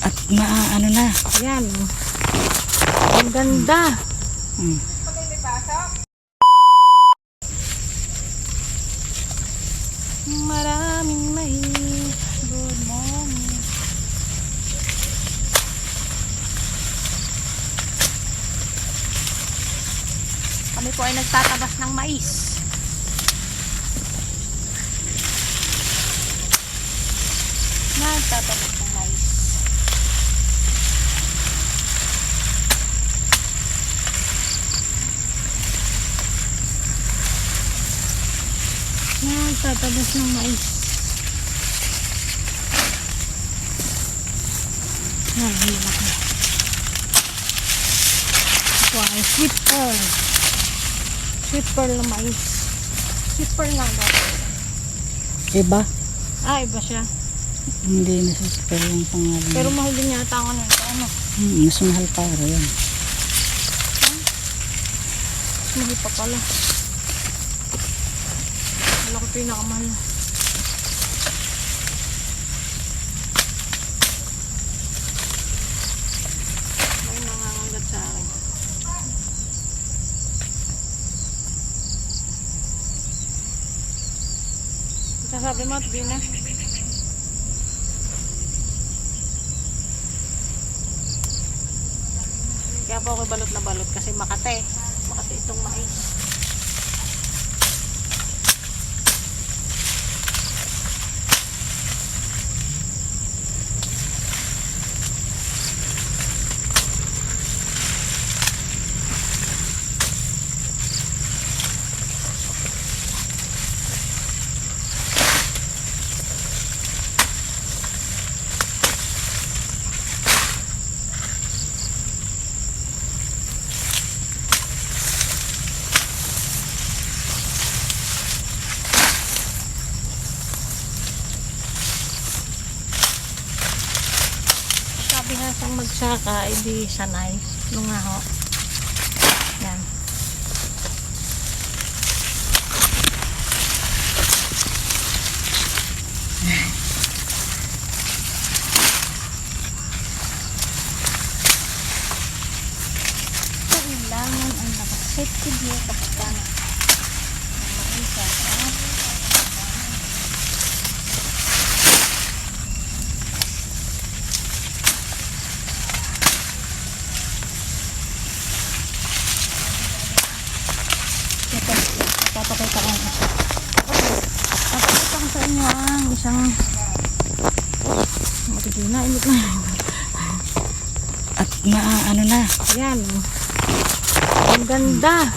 At ano na. Yan. Ang ganda. Maraming may good morning. Kami po ay nagtatabas ng mais. Nagtatabas ng mais. Nagtatabas ng mais. Nahihilak na. Ito ay sweet pearl. Sweet pearl na mais. Sweet pearl nga ba? Iba? Ah, iba siya. Hindi na sweet pearl yung pangalan. Pero mahal din yata ako nito. Ano? Mas mahal pa rin. Mahal pa pala. Wala ko pinakamahal. May nangangagat sa akin. Sasabi mo, di na. Kaya po ako balot na balot kasi Makate. Makate itong mais. Bihasang magsaka, hindi sanay. Lungaho. Yan. Kailangan ang nakasetid niya kapag na maisa. Papakita ko sa inyo ang isang matigina, imot na. At ano na. Yan. Ang ganda.